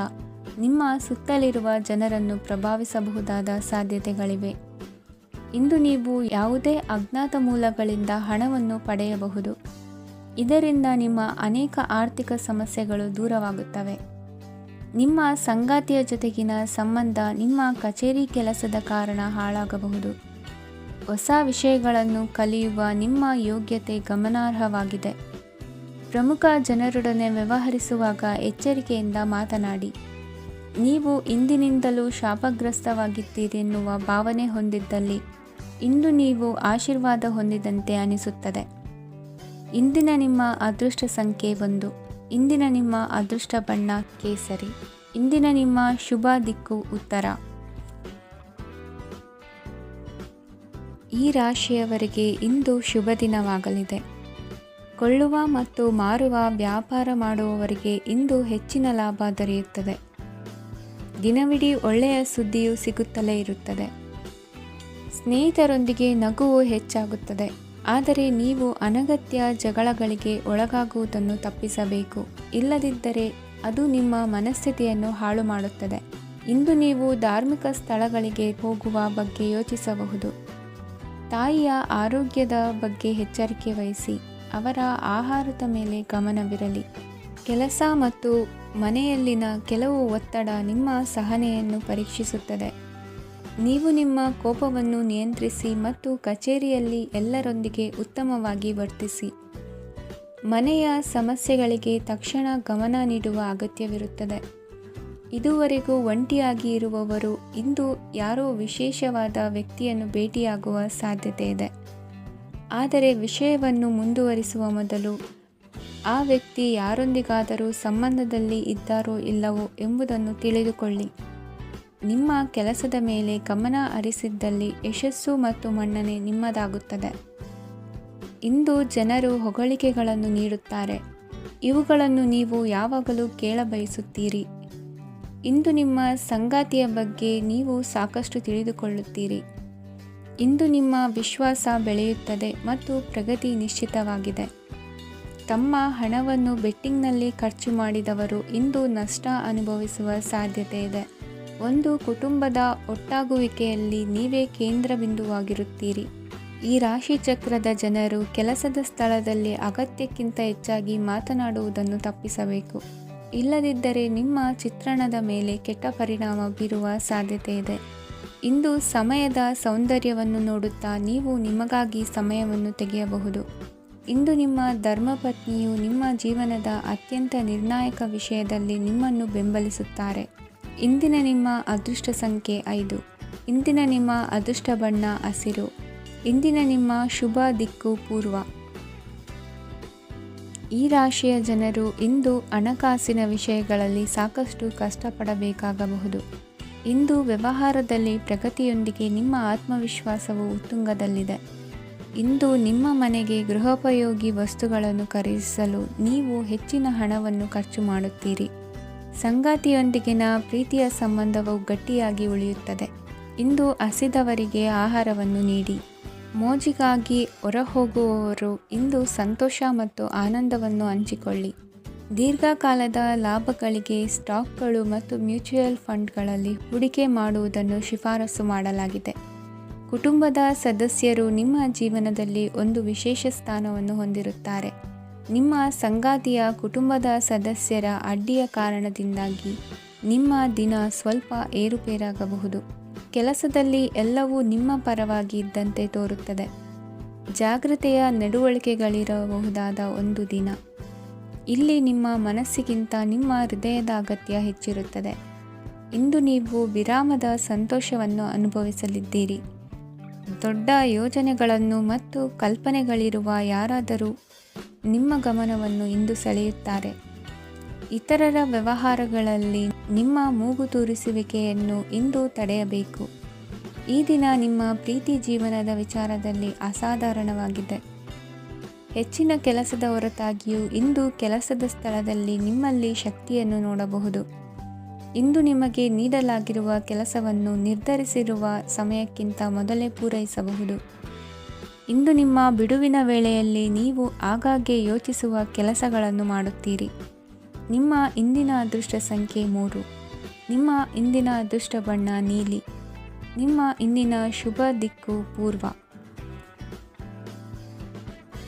ನಿಮ್ಮ ಸುತ್ತಲಿರುವ ಜನರನ್ನು ಪ್ರಭಾವಿಸಬಹುದಾದ ಸಾಧ್ಯತೆಗಳಿವೆ. ಇಂದು ನೀವು ಯಾವುದೇ ಅಜ್ಞಾತ ಮೂಲಗಳಿಂದ ಹಣವನ್ನು ಪಡೆಯಬಹುದು. ಇದರಿಂದ ನಿಮ್ಮ ಅನೇಕ ಆರ್ಥಿಕ ಸಮಸ್ಯೆಗಳು ದೂರವಾಗುತ್ತವೆ. ನಿಮ್ಮ ಸಂಗಾತಿಯ ಜೊತೆಗಿನ ಸಂಬಂಧ ನಿಮ್ಮ ಕಚೇರಿ ಕೆಲಸದ ಕಾರಣ ಹಾಳಾಗಬಹುದು. ಹೊಸ ವಿಷಯಗಳನ್ನು ಕಲಿಯುವ ನಿಮ್ಮ ಯೋಗ್ಯತೆ ಗಮನಾರ್ಹವಾಗಿದೆ. ಪ್ರಮುಖ ಜನರೊಡನೆ ವ್ಯವಹರಿಸುವಾಗ ಎಚ್ಚರಿಕೆಯಿಂದ ಮಾತನಾಡಿ. ನೀವು ಇಂದಿನಿಂದಲೂ ಶಾಪಗ್ರಸ್ತವಾಗಿದ್ದೀರೆನ್ನುವ ಭಾವನೆ ಹೊಂದಿದ್ದಲ್ಲಿ ಇಂದು ನೀವು ಆಶೀರ್ವಾದ ಹೊಂದಿದಂತೆ ಅನಿಸುತ್ತದೆ. ಇಂದಿನ ನಿಮ್ಮ ಅದೃಷ್ಟ ಸಂಖ್ಯೆ 1. ಇಂದಿನ ನಿಮ್ಮ ಅದೃಷ್ಟ ಬಣ್ಣ ಕೇಸರಿ. ಇಂದಿನ ನಿಮ್ಮ ಶುಭ ದಿಕ್ಕು ಉತ್ತರ. ಈ ರಾಶಿಯವರಿಗೆ ಇಂದು ಶುಭ ದಿನವಾಗಲಿದೆ. ಕೊಳ್ಳುವ ಮತ್ತು ಮಾರುವ ವ್ಯಾಪಾರ ಮಾಡುವವರಿಗೆ ಇಂದು ಹೆಚ್ಚಿನ ಲಾಭ ದೊರೆಯುತ್ತದೆ. ದಿನವಿಡೀ ಒಳ್ಳೆಯ ಸುದ್ದಿಯು ಸಿಗುತ್ತಲೇ ಇರುತ್ತದೆ. ಸ್ನೇಹಿತರೊಂದಿಗೆ ನಗುವು ಹೆಚ್ಚಾಗುತ್ತದೆ. ಆದರೆ ನೀವು ಅನಗತ್ಯ ಜಗಳಗಳಿಗೆ ಒಳಗಾಗುವುದನ್ನು ತಪ್ಪಿಸಬೇಕು. ಇಲ್ಲದಿದ್ದರೆ ಅದು ನಿಮ್ಮ ಮನಸ್ಥಿತಿಯನ್ನು ಹಾಳು ಮಾಡುತ್ತದೆ. ಇಂದು ನೀವು ಧಾರ್ಮಿಕ ಸ್ಥಳಗಳಿಗೆ ಹೋಗುವ ಬಗ್ಗೆ ಯೋಚಿಸಬಹುದು. ತಾಯಿಯ ಆರೋಗ್ಯದ ಬಗ್ಗೆ ಎಚ್ಚರಿಕೆ ವಹಿಸಿ. ಅವರ ಆಹಾರದ ಮೇಲೆ ಗಮನವಿರಲಿ. ಕೆಲಸ ಮತ್ತು ಮನೆಯಲ್ಲಿನ ಕೆಲವು ಒತ್ತಡ ನಿಮ್ಮ ಸಹನೆಯನ್ನು ಪರೀಕ್ಷಿಸುತ್ತದೆ. ನೀವು ನಿಮ್ಮ ಕೋಪವನ್ನು ನಿಯಂತ್ರಿಸಿ ಮತ್ತು ಕಚೇರಿಯಲ್ಲಿ ಎಲ್ಲರೊಂದಿಗೆ ಉತ್ತಮವಾಗಿ ವರ್ತಿಸಿ. ಮನೆಯ ಸಮಸ್ಯೆಗಳಿಗೆ ತಕ್ಷಣ ಗಮನ ನೀಡುವ ಅಗತ್ಯವಿರುತ್ತದೆ. ಇದುವರೆಗೂ ಒಂಟಿಯಾಗಿ ಇರುವವರು ಇಂದು ಯಾರೋ ವಿಶೇಷವಾದ ವ್ಯಕ್ತಿಯನ್ನು ಭೇಟಿಯಾಗುವ ಸಾಧ್ಯತೆ ಇದೆ. ಆದರೆ ವಿಷಯವನ್ನು ಮುಂದುವರಿಸುವ ಮೊದಲು ಆ ವ್ಯಕ್ತಿ ಯಾರೊಂದಿಗಾದರೂ ಸಂಬಂಧದಲ್ಲಿ ಇದ್ದಾರೋ ಇಲ್ಲವೋ ಎಂಬುದನ್ನು ತಿಳಿದುಕೊಳ್ಳಿ. ನಿಮ್ಮ ಕೆಲಸದ ಮೇಲೆ ಗಮನ ಹರಿಸಿದ್ದಲ್ಲಿ ಯಶಸ್ಸು ಮತ್ತು ಮನ್ನಣೆ ನಿಮ್ಮದಾಗುತ್ತದೆ. ಇಂದು ಜನರು ಹೊಗಳಿಕೆಗಳನ್ನು ನೀಡುತ್ತಾರೆ. ಇವುಗಳನ್ನು ನೀವು ಯಾವಾಗಲೂ ಕೇಳಬಯಸುತ್ತೀರಿ. ಇಂದು ನಿಮ್ಮ ಸಂಗಾತಿಯ ಬಗ್ಗೆ ನೀವು ಸಾಕಷ್ಟು ತಿಳಿದುಕೊಳ್ಳುತ್ತೀರಿ. ಇಂದು ನಿಮ್ಮ ವಿಶ್ವಾಸ ಬೆಳೆಯುತ್ತದೆ ಮತ್ತು ಪ್ರಗತಿ ನಿಶ್ಚಿತವಾಗಿದೆ. ತಮ್ಮ ಹಣವನ್ನು ಬೆಟ್ಟಿಂಗ್ನಲ್ಲಿ ಖರ್ಚು ಮಾಡಿದವರು ಇಂದು ನಷ್ಟ ಅನುಭವಿಸುವ ಸಾಧ್ಯತೆ ಇದೆ. ಒಂದು ಕುಟುಂಬದ ಒಟ್ಟಾಗುವಿಕೆಯಲ್ಲಿ ನೀವೇ ಕೇಂದ್ರ ಬಿಂದುವಾಗಿರುತ್ತೀರಿ. ಈ ರಾಶಿ ಚಕ್ರದ ಜನರು ಕೆಲಸದ ಸ್ಥಳದಲ್ಲಿ ಅಗತ್ಯಕ್ಕಿಂತ ಹೆಚ್ಚಾಗಿ ಮಾತನಾಡುವುದನ್ನು ತಪ್ಪಿಸಬೇಕು. ಇಲ್ಲದಿದ್ದರೆ ನಿಮ್ಮ ಚಿತ್ರಣದ ಮೇಲೆ ಕೆಟ್ಟ ಪರಿಣಾಮ ಬೀರುವ ಸಾಧ್ಯತೆ ಇದೆ. ಇಂದು ಸಮಯದ ಸೌಂದರ್ಯವನ್ನು ನೋಡುತ್ತಾ ನೀವು ನಿಮಗಾಗಿ ಸಮಯವನ್ನು ತೆಗೆಯಬಹುದು. ಇಂದು ನಿಮ್ಮ ಧರ್ಮಪತ್ನಿಯು ನಿಮ್ಮ ಜೀವನದ ಅತ್ಯಂತ ನಿರ್ಣಾಯಕ ವಿಷಯದಲ್ಲಿ ನಿಮ್ಮನ್ನು ಬೆಂಬಲಿಸುತ್ತಾರೆ. ಇಂದಿನ ನಿಮ್ಮ ಅದೃಷ್ಟ ಸಂಖ್ಯೆ 5. ಇಂದಿನ ನಿಮ್ಮ ಅದೃಷ್ಟ ಬಣ್ಣ ಹಸಿರು. ಇಂದಿನ ನಿಮ್ಮ ಶುಭ ದಿಕ್ಕು ಪೂರ್ವ. ಈ ರಾಶಿಯ ಜನರು ಇಂದು ಹಣಕಾಸಿನ ವಿಷಯಗಳಲ್ಲಿ ಸಾಕಷ್ಟು ಕಷ್ಟಪಡಬೇಕಾಗಬಹುದು. ಇಂದು ವ್ಯವಹಾರದಲ್ಲಿ ಪ್ರಗತಿಯೊಂದಿಗೆ ನಿಮ್ಮ ಆತ್ಮವಿಶ್ವಾಸವು ಉತ್ತುಂಗದಲ್ಲಿದೆ. ಇಂದು ನಿಮ್ಮ ಮನೆಗೆ ಗೃಹೋಪಯೋಗಿ ವಸ್ತುಗಳನ್ನು ಖರೀದಿಸಲು ನೀವು ಹೆಚ್ಚಿನ ಹಣವನ್ನು ಖರ್ಚು ಮಾಡುತ್ತೀರಿ. ಸಂಗಾತಿಯೊಂದಿಗಿನ ಪ್ರೀತಿಯ ಸಂಬಂಧವು ಗಟ್ಟಿಯಾಗಿ ಉಳಿಯುತ್ತದೆ. ಇಂದು ಹಸಿದವರಿಗೆ ಆಹಾರವನ್ನು ನೀಡಿ. ಮೋಜಿಗಾಗಿ ಹೊರಹೋಗುವವರು ಇಂದು ಸಂತೋಷ ಮತ್ತು ಆನಂದವನ್ನು ಹಂಚಿಕೊಳ್ಳಿ. ದೀರ್ಘಕಾಲದ ಲಾಭಗಳಿಗೆ ಸ್ಟಾಕ್ಗಳು ಮತ್ತು ಮ್ಯೂಚುವಲ್ ಫಂಡ್ಗಳಲ್ಲಿ ಹೂಡಿಕೆ ಮಾಡುವುದನ್ನು ಶಿಫಾರಸು ಮಾಡಲಾಗಿದೆ. ಕುಟುಂಬದ ಸದಸ್ಯರು ನಿಮ್ಮ ಜೀವನದಲ್ಲಿ ಒಂದು ವಿಶೇಷ ಸ್ಥಾನವನ್ನು ಹೊಂದಿರುತ್ತಾರೆ. ನಿಮ್ಮ ಸಂಗಾತಿಯ ಕುಟುಂಬದ ಸದಸ್ಯರ ಅಡ್ಡಿಯ ಕಾರಣದಿಂದಾಗಿ ನಿಮ್ಮ ದಿನ ಸ್ವಲ್ಪ ಏರುಪೇರಾಗಬಹುದು. ಕೆಲಸದಲ್ಲಿ ಎಲ್ಲವೂ ನಿಮ್ಮ ಪರವಾಗಿ ಇದ್ದಂತೆ ತೋರುತ್ತದೆ. ಜಾಗ್ರತೆಯ ನಡವಳಿಕೆಗಳಿರಬಹುದಾದ ಒಂದು ದಿನ. ಇಲ್ಲಿ ನಿಮ್ಮ ಮನಸ್ಸಿಗಿಂತ ನಿಮ್ಮ ಹೃದಯದ ಅಗತ್ಯ ಹೆಚ್ಚಿರುತ್ತದೆ. ಇಂದು ನೀವು ವಿರಾಮದ ಸಂತೋಷವನ್ನು ಅನುಭವಿಸಲಿದ್ದೀರಿ. ದೊಡ್ಡ ಯೋಜನೆಗಳನ್ನು ಮತ್ತು ಕಲ್ಪನೆಗಳಿರುವ ಯಾರಾದರೂ ನಿಮ್ಮ ಗಮನವನ್ನು ಇಂದು ಸೆಳೆಯುತ್ತಾರೆ. ಇತರರ ವ್ಯವಹಾರಗಳಲ್ಲಿ ನಿಮ್ಮ ಮೂಗು ತೂರಿಸುವಿಕೆಯನ್ನು ಇಂದು ತಡೆಯಬೇಕು. ಈ ದಿನ ನಿಮ್ಮ ಪ್ರೀತಿ ಜೀವನದ ವಿಚಾರದಲ್ಲಿ ಅಸಾಧಾರಣವಾಗಿದೆ. ಹೆಚ್ಚಿನ ಕೆಲಸದ ಹೊರತಾಗಿಯೂ ಇಂದು ಕೆಲಸದ ಸ್ಥಳದಲ್ಲಿ ನಿಮ್ಮಲ್ಲಿ ಶಕ್ತಿಯನ್ನು ನೋಡಬಹುದು. ಇಂದು ನಿಮಗೆ ನೀಡಲಾಗಿರುವ ಕೆಲಸವನ್ನು ನಿರ್ಧರಿಸಿರುವ ಸಮಯಕ್ಕಿಂತ ಮೊದಲೇ ಪೂರೈಸಬಹುದು. ಇಂದು ನಿಮ್ಮ ಬಿಡುವಿನ ವೇಳೆಯಲ್ಲಿ ನೀವು ಆಗಾಗ್ಗೆ ಯೋಚಿಸುವ ಕೆಲಸಗಳನ್ನು ಮಾಡುತ್ತೀರಿ. ನಿಮ್ಮ ಇಂದಿನ ಅದೃಷ್ಟ ಸಂಖ್ಯೆ 3. ನಿಮ್ಮ ಇಂದಿನ ಅದೃಷ್ಟ ಬಣ್ಣ ನೀಲಿ. ನಿಮ್ಮ ಇಂದಿನ ಶುಭ ದಿಕ್ಕು ಪೂರ್ವ.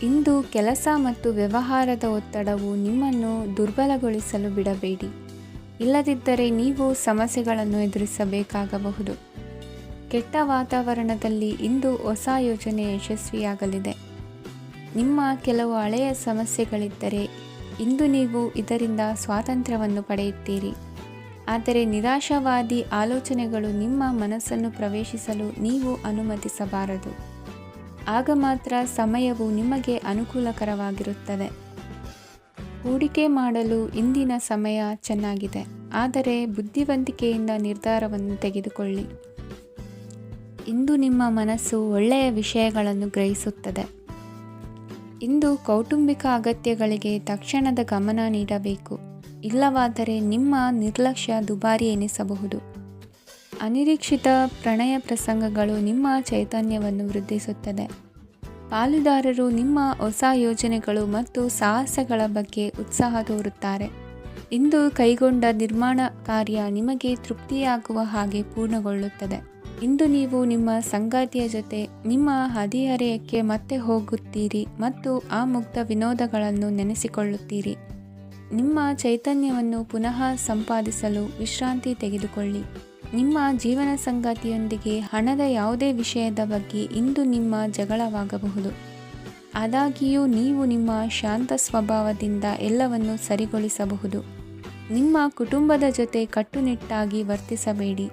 ಇಂದು ಕೆಲಸ ಮತ್ತು ವ್ಯವಹಾರದ ಒತ್ತಡವು ನಿಮ್ಮನ್ನು ದುರ್ಬಲಗೊಳಿಸಲು ಬಿಡಬೇಡಿ. ಇಲ್ಲದಿದ್ದರೆ ನೀವು ಸಮಸ್ಯೆಗಳನ್ನು ಎದುರಿಸಬೇಕಾಗಬಹುದು. ಕೆಟ್ಟ ವಾತಾವರಣದಲ್ಲಿ ಇಂದು ಹೊಸ ಯೋಜನೆ ಯಶಸ್ವಿಯಾಗಲಿದೆ. ನಿಮ್ಮ ಕೆಲವು ಹಳೆಯ ಸಮಸ್ಯೆಗಳಿದ್ದರೆ ಇಂದು ನೀವು ಇದರಿಂದ ಸ್ವಾತಂತ್ರ್ಯವನ್ನು ಪಡೆಯುತ್ತೀರಿ. ಆದರೆ ನಿರಾಶಾವಾದಿ ಆಲೋಚನೆಗಳು ನಿಮ್ಮ ಮನಸ್ಸನ್ನು ಪ್ರವೇಶಿಸಲು ನೀವು ಅನುಮತಿಸಬಾರದು. ಆಗ ಮಾತ್ರ ಸಮಯವು ನಿಮಗೆ ಅನುಕೂಲಕರವಾಗಿರುತ್ತದೆ. ಹೂಡಿಕೆ ಮಾಡಲು ಇಂದಿನ ಸಮಯ ಚೆನ್ನಾಗಿದೆ, ಆದರೆ ಬುದ್ಧಿವಂತಿಕೆಯಿಂದ ನಿರ್ಧಾರವನ್ನು ತೆಗೆದುಕೊಳ್ಳಿ. ಇಂದು ನಿಮ್ಮ ಮನಸ್ಸು ಒಳ್ಳೆಯ ವಿಷಯಗಳನ್ನು ಗ್ರಹಿಸುತ್ತದೆ. ಇಂದು ಕೌಟುಂಬಿಕ ಅಗತ್ಯಗಳಿಗೆ ತಕ್ಷಣದ ಗಮನ ನೀಡಬೇಕು. ಇಲ್ಲವಾದರೆ ನಿಮ್ಮ ನಿರ್ಲಕ್ಷ್ಯ ದುಬಾರಿ ಎನಿಸಬಹುದು. ಅನಿರೀಕ್ಷಿತ ಪ್ರಣಯ ಪ್ರಸಂಗಗಳು ನಿಮ್ಮ ಚೈತನ್ಯವನ್ನು ವೃದ್ಧಿಸುತ್ತದೆ. ಪಾಲುದಾರರು ನಿಮ್ಮ ಹೊಸ ಯೋಜನೆಗಳು ಮತ್ತು ಸಾಹಸಗಳ ಬಗ್ಗೆ ಉತ್ಸಾಹ ತೋರುತ್ತಾರೆ. ಇಂದು ಕೈಗೊಂಡ ನಿರ್ಮಾಣ ಕಾರ್ಯ ನಿಮಗೆ ತೃಪ್ತಿಯಾಗುವ ಹಾಗೆ ಪೂರ್ಣಗೊಳ್ಳುತ್ತದೆ. ಇಂದು ನೀವು ನಿಮ್ಮ ಸಂಗಾತಿಯ ಜೊತೆ ನಿಮ್ಮ ಹದಿಹರೆಯಕ್ಕೆ ಮತ್ತೆ ಹೋಗುತ್ತೀರಿ ಮತ್ತು ಆ ಮುಗ್ಧ ವಿನೋದಗಳನ್ನು ನೆನೆಸಿಕೊಳ್ಳುತ್ತೀರಿ. ನಿಮ್ಮ ಚೈತನ್ಯವನ್ನು ಪುನಃ ಸಂಪಾದಿಸಲು ವಿಶ್ರಾಂತಿ ತೆಗೆದುಕೊಳ್ಳಿ. ನಿಮ್ಮ ಜೀವನ ಸಂಗಾತಿಯೊಂದಿಗೆ ಹಣದ ಯಾವುದೇ ವಿಷಯದ ಬಗ್ಗೆ ಇಂದು ನಿಮ್ಮ ಜಗಳವಾಗಬಹುದು. ಆದಾಗ್ಯೂ ನೀವು ನಿಮ್ಮ ಶಾಂತ ಸ್ವಭಾವದಿಂದ ಎಲ್ಲವನ್ನು ಸರಿಗೊಳಿಸಬಹುದು. ನಿಮ್ಮ ಕುಟುಂಬದ ಜೊತೆ ಕಟ್ಟುನಿಟ್ಟಾಗಿ ವರ್ತಿಸಬೇಡಿ.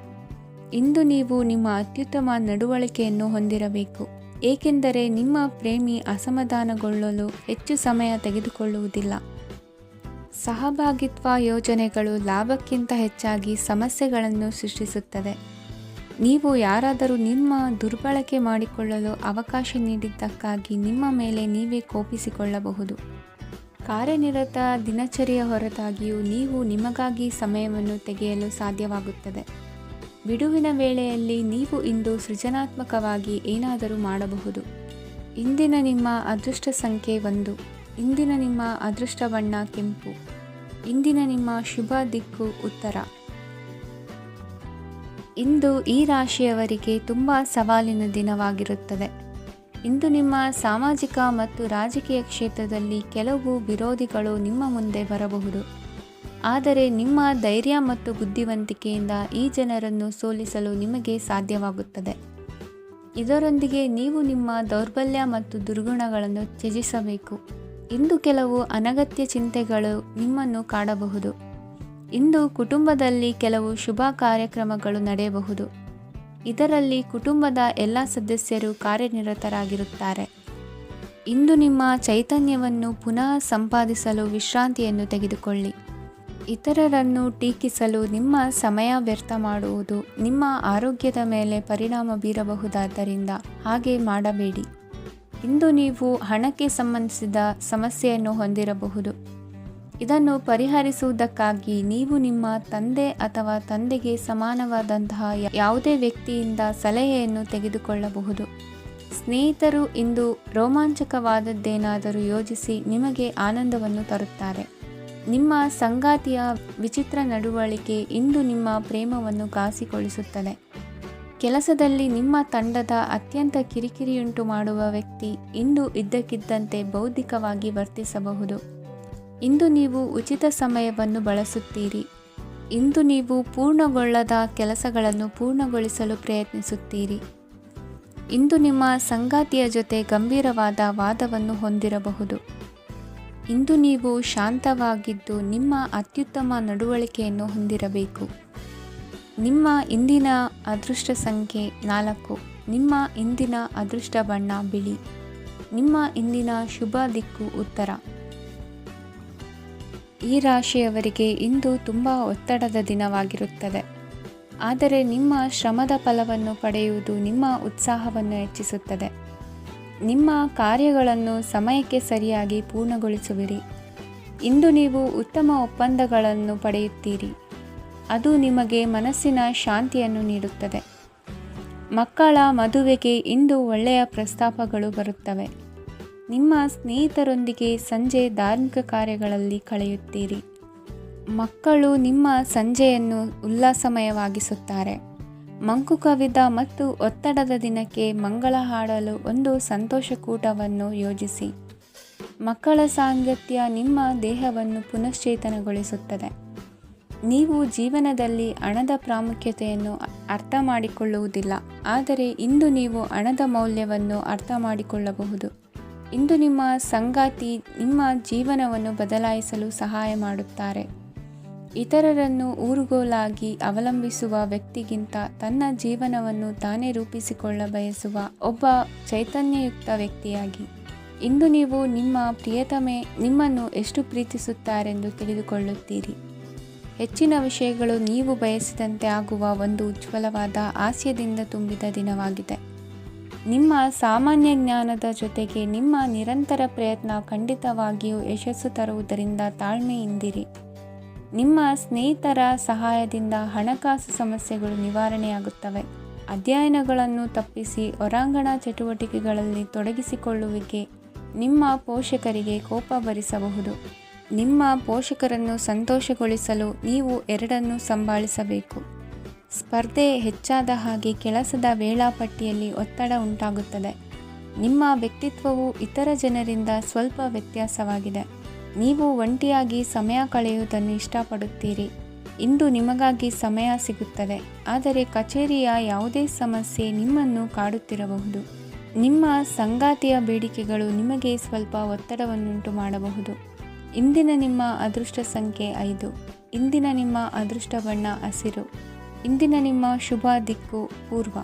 ಇಂದು ನೀವು ನಿಮ್ಮ ಅತ್ಯುತ್ತಮ ನಡವಳಿಕೆಯನ್ನು ಹೊಂದಿರಬೇಕು, ಏಕೆಂದರೆ ನಿಮ್ಮ ಪ್ರೇಮಿ ಅಸಮಾಧಾನಗೊಳ್ಳಲು ಹೆಚ್ಚು ಸಮಯ ತೆಗೆದುಕೊಳ್ಳುವುದಿಲ್ಲ. ಸಹಭಾಗಿತ್ವ ಯೋಜನೆಗಳು ಲಾಭಕ್ಕಿಂತ ಹೆಚ್ಚಾಗಿ ಸಮಸ್ಯೆಗಳನ್ನು ಸೃಷ್ಟಿಸುತ್ತದೆ. ನೀವು ಯಾರಾದರೂ ನಿಮ್ಮ ದುರ್ಬಳಕೆ ಮಾಡಿಕೊಳ್ಳಲು ಅವಕಾಶ ನೀಡಿದ್ದಕ್ಕಾಗಿ ನಿಮ್ಮ ಮೇಲೆ ನೀವೇ ಕೋಪಿಸಿಕೊಳ್ಳಬಹುದು. ಕಾರ್ಯನಿರತ ದಿನಚರಿಯ ಹೊರತಾಗಿಯೂ ನೀವು ನಿಮಗಾಗಿ ಸಮಯವನ್ನು ತೆಗೆಯಲು ಸಾಧ್ಯವಾಗುತ್ತದೆ. ಬಿಡುವಿನ ವೇಳೆಯಲ್ಲಿ ನೀವು ಇಂದು ಸೃಜನಾತ್ಮಕವಾಗಿ ಏನಾದರೂ ಮಾಡಬಹುದು. ಇಂದಿನ ನಿಮ್ಮ ಅದೃಷ್ಟ ಸಂಖ್ಯೆ 1. ಇಂದಿನ ನಿಮ್ಮ ಅದೃಷ್ಟ ಬಣ್ಣ ಕೆಂಪು. ಇಂದಿನ ನಿಮ್ಮ ಶುಭ ದಿಕ್ಕು ಉತ್ತರ. ಇಂದು ಈ ರಾಶಿಯವರಿಗೆ ತುಂಬ ಸವಾಲಿನ ದಿನವಾಗಿರುತ್ತದೆ. ಇಂದು ನಿಮ್ಮ ಸಾಮಾಜಿಕ ಮತ್ತು ರಾಜಕೀಯ ಕ್ಷೇತ್ರದಲ್ಲಿ ಕೆಲವು ವಿರೋಧಿಗಳು ನಿಮ್ಮ ಮುಂದೆ ಬರಬಹುದು. ಆದರೆ ನಿಮ್ಮ ಧೈರ್ಯ ಮತ್ತು ಬುದ್ಧಿವಂತಿಕೆಯಿಂದ ಈ ಜನರನ್ನು ಸೋಲಿಸಲು ನಿಮಗೆ ಸಾಧ್ಯವಾಗುತ್ತದೆ. ಇದರೊಂದಿಗೆ ನೀವು ನಿಮ್ಮ ದೌರ್ಬಲ್ಯ ಮತ್ತು ದುರ್ಗುಣಗಳನ್ನು ತ್ಯಜಿಸಬೇಕು. ಇಂದು ಕೆಲವು ಅನಗತ್ಯ ಚಿಂತೆಗಳು ನಿಮ್ಮನ್ನು ಕಾಡಬಹುದು. ಇಂದು ಕುಟುಂಬದಲ್ಲಿ ಕೆಲವು ಶುಭ ಕಾರ್ಯಕ್ರಮಗಳು ನಡೆಯಬಹುದು. ಇದರಲ್ಲಿ ಕುಟುಂಬದ ಎಲ್ಲ ಸದಸ್ಯರು ಕಾರ್ಯನಿರತರಾಗಿರುತ್ತಾರೆ. ಇಂದು ನಿಮ್ಮ ಚೈತನ್ಯವನ್ನು ಪುನಃ ಸಂಪಾದಿಸಲು ವಿಶ್ರಾಂತಿಯನ್ನು ತೆಗೆದುಕೊಳ್ಳಿ. ಇತರರನ್ನು ಟೀಕಿಸಲು ನಿಮ್ಮ ಸಮಯ ವ್ಯರ್ಥ ಮಾಡುವುದು ನಿಮ್ಮ ಆರೋಗ್ಯದ ಮೇಲೆ ಪರಿಣಾಮ ಬೀರಬಹುದಾದ್ದರಿಂದ ಹಾಗೆ ಮಾಡಬೇಡಿ. ಇಂದು ನೀವು ಹಣಕ್ಕೆ ಸಂಬಂಧಿಸಿದ ಸಮಸ್ಯೆಯನ್ನು ಹೊಂದಿರಬಹುದು. ಇದನ್ನು ಪರಿಹರಿಸುವುದಕ್ಕಾಗಿ ನೀವು ನಿಮ್ಮ ತಂದೆ ಅಥವಾ ತಂದೆಗೆ ಸಮಾನವಾದಂತಹ ಯಾವುದೇ ವ್ಯಕ್ತಿಯಿಂದ ಸಲಹೆಯನ್ನು ತೆಗೆದುಕೊಳ್ಳಬಹುದು. ಸ್ನೇಹಿತರು ಇಂದು ರೋಮಾಂಚಕವಾದದ್ದೇನಾದರೂ ಯೋಜಿಸಿ ನಿಮಗೆ ಆನಂದವನ್ನು ತರುತ್ತಾರೆ. ನಿಮ್ಮ ಸಂಗಾತಿಯ ವಿಚಿತ್ರ ನಡವಳಿಕೆ ಇಂದು ನಿಮ್ಮ ಪ್ರೇಮವನ್ನು ಘಾಸಿಗೊಳಿಸುತ್ತದೆ. ಕೆಲಸದಲ್ಲಿ ನಿಮ್ಮ ತಂಡದ ಅತ್ಯಂತ ಕಿರಿಕಿರಿಯುಂಟು ಮಾಡುವ ವ್ಯಕ್ತಿ ಇಂದು ಇದ್ದಕ್ಕಿದ್ದಂತೆ ಬೌದ್ಧಿಕವಾಗಿ ವರ್ತಿಸಬಹುದು. ಇಂದು ನೀವು ಉಚಿತ ಸಮಯವನ್ನು ಬಳಸುತ್ತೀರಿ. ಇಂದು ನೀವು ಪೂರ್ಣಗೊಳ್ಳದ ಕೆಲಸಗಳನ್ನು ಪೂರ್ಣಗೊಳಿಸಲು ಪ್ರಯತ್ನಿಸುತ್ತೀರಿ. ಇಂದು ನಿಮ್ಮ ಸಂಗಾತಿಯ ಜೊತೆ ಗಂಭೀರವಾದ ವಾದವನ್ನು ಹೊಂದಿರಬಹುದು. ಇಂದು ನೀವು ಶಾಂತವಾಗಿದ್ದು ನಿಮ್ಮ ಅತ್ಯುತ್ತಮ ನಡವಳಿಕೆಯನ್ನು ಹೊಂದಿರಬೇಕು. ನಿಮ್ಮ ಇಂದಿನ ಅದೃಷ್ಟ ಸಂಖ್ಯೆ 4. ನಿಮ್ಮ ಇಂದಿನ ಅದೃಷ್ಟ ಬಣ್ಣ ಬಿಳಿ. ನಿಮ್ಮ ಇಂದಿನ ಶುಭ ದಿಕ್ಕು ಉತ್ತರ. ಈ ರಾಶಿಯವರಿಗೆ ಇಂದು ತುಂಬ ಒತ್ತಡದ ದಿನವಾಗಿರುತ್ತದೆ. ಆದರೆ ನಿಮ್ಮ ಶ್ರಮದ ಫಲವನ್ನು ಪಡೆಯುವುದು ನಿಮ್ಮ ಉತ್ಸಾಹವನ್ನು ಹೆಚ್ಚಿಸುತ್ತದೆ. ನಿಮ್ಮ ಕಾರ್ಯಗಳನ್ನು ಸಮಯಕ್ಕೆ ಸರಿಯಾಗಿ ಪೂರ್ಣಗೊಳಿಸುವಿರಿ. ಇಂದು ನೀವು ಉತ್ತಮ ಒಪ್ಪಂದಗಳನ್ನು ಪಡೆಯುತ್ತೀರಿ. ಅದು ನಿಮಗೆ ಮನಸ್ಸಿನ ಶಾಂತಿಯನ್ನು ನೀಡುತ್ತದೆ. ಮಕ್ಕಳ ಮದುವೆಗೆ ಇಂದು ಒಳ್ಳೆಯ ಪ್ರಸ್ತಾಪಗಳು ಬರುತ್ತವೆ. ನಿಮ್ಮ ಸ್ನೇಹಿತರೊಂದಿಗೆ ಸಂಜೆ ಧಾರ್ಮಿಕ ಕಾರ್ಯಗಳಲ್ಲಿ ಕಳೆಯುತ್ತೀರಿ. ಮಕ್ಕಳು ನಿಮ್ಮ ಸಂಜೆಯನ್ನು ಉಲ್ಲಾಸಮಯವಾಗಿಸುತ್ತಾರೆ. ಮಂಕು ಕವಿದ ಮತ್ತು ಒತ್ತಡದ ದಿನಕ್ಕೆ ಮಂಗಳ ಹಾಡಲು ಒಂದು ಸಂತೋಷಕೂಟವನ್ನು ಯೋಜಿಸಿ. ಮಕ್ಕಳ ಸಾಂಗತ್ಯ ನಿಮ್ಮ ದೇಹವನ್ನು ಪುನಶ್ಚೇತನಗೊಳಿಸುತ್ತದೆ. ನೀವು ಜೀವನದಲ್ಲಿ ಹಣದ ಪ್ರಾಮುಖ್ಯತೆಯನ್ನು ಅರ್ಥ ಮಾಡಿಕೊಳ್ಳುವುದಿಲ್ಲ, ಆದರೆ ಇಂದು ನೀವು ಹಣದ ಮೌಲ್ಯವನ್ನು ಅರ್ಥ ಮಾಡಿಕೊಳ್ಳಬಹುದು. ಇಂದು ನಿಮ್ಮ ಸಂಗಾತಿ ನಿಮ್ಮ ಜೀವನವನ್ನು ಬದಲಾಯಿಸಲು ಸಹಾಯ ಮಾಡುತ್ತಾರೆ. ಇತರರನ್ನು ಊರುಗೋಲಾಗಿ ಅವಲಂಬಿಸುವ ವ್ಯಕ್ತಿಗಿಂತ ತನ್ನ ಜೀವನವನ್ನು ತಾನೇ ರೂಪಿಸಿಕೊಳ್ಳ ಬಯಸುವ ಒಬ್ಬ ಚೈತನ್ಯಯುಕ್ತ ವ್ಯಕ್ತಿಯಾಗಿ. ಇಂದು ನೀವು ನಿಮ್ಮ ಪ್ರಿಯತಮೆ ನಿಮ್ಮನ್ನು ಎಷ್ಟು ಪ್ರೀತಿಸುತ್ತಾರೆಂದು ತಿಳಿದುಕೊಳ್ಳುತ್ತೀರಿ. ಹೆಚ್ಚಿನ ವಿಷಯಗಳು ನೀವು ಬಯಸಿದಂತೆ ಆಗುವ ಒಂದು ಉಜ್ವಲವಾದ ಹಾಸ್ಯದಿಂದ ತುಂಬಿದ ದಿನವಾಗಿದೆ. ನಿಮ್ಮ ಸಾಮಾನ್ಯ ಜ್ಞಾನದ ಜೊತೆಗೆ ನಿಮ್ಮ ನಿರಂತರ ಪ್ರಯತ್ನ ಖಂಡಿತವಾಗಿಯೂ ಯಶಸ್ಸು ತರುವುದರಿಂದ ತಾಳ್ಮೆಯಿಂದಿರಿ. ನಿಮ್ಮ ಸ್ನೇಹಿತರ ಸಹಾಯದಿಂದ ಹಣಕಾಸು ಸಮಸ್ಯೆಗಳು ನಿವಾರಣೆಯಾಗುತ್ತವೆ. ಅಧ್ಯಯನಗಳನ್ನು ತಪ್ಪಿಸಿ ಹೊರಾಂಗಣ ಚಟುವಟಿಕೆಗಳಲ್ಲಿ ತೊಡಗಿಸಿಕೊಳ್ಳುವಿಕೆ ನಿಮ್ಮ ಪೋಷಕರಿಗೆ ಕೋಪ ಭರಿಸಬಹುದು. ನಿಮ್ಮ ಪೋಷಕರನ್ನು ಸಂತೋಷಗೊಳಿಸಲು ನೀವು ಎರಡನ್ನೂ ಸಂಭಾಳಿಸಬೇಕು. ಸ್ಪರ್ಧೆ ಹೆಚ್ಚಾದ ಹಾಗೆ ಕೆಲಸದ ವೇಳಾಪಟ್ಟಿಯಲ್ಲಿ ಒತ್ತಡ ಉಂಟಾಗುತ್ತದೆ. ನಿಮ್ಮ ವ್ಯಕ್ತಿತ್ವವು ಇತರ ಜನರಿಂದ ಸ್ವಲ್ಪ ವ್ಯತ್ಯಾಸವಾಗಿದೆ. ನೀವು ಒಂಟಿಯಾಗಿ ಸಮಯ ಕಳೆಯುವುದನ್ನು ಇಷ್ಟಪಡುತ್ತೀರಿ. ಇಂದು ನಿಮಗಾಗಿ ಸಮಯ ಸಿಗುತ್ತದೆ, ಆದರೆ ಕಚೇರಿಯ ಯಾವುದೇ ಸಮಸ್ಯೆ ನಿಮ್ಮನ್ನು ಕಾಡುತ್ತಿರಬಹುದು. ನಿಮ್ಮ ಸಂಗಾತಿಯ ಬೇಡಿಕೆಗಳು ನಿಮಗೆ ಸ್ವಲ್ಪ ಒತ್ತಡವನ್ನುಂಟು ಮಾಡಬಹುದು. ಇಂದಿನ ನಿಮ್ಮ ಅದೃಷ್ಟ ಸಂಖ್ಯೆ 5. ಇಂದಿನ ನಿಮ್ಮ ಅದೃಷ್ಟ ಬಣ್ಣ ಹಸಿರು. ಇಂದಿನ ನಿಮ್ಮ ಶುಭ ದಿಕ್ಕು ಪೂರ್ವ.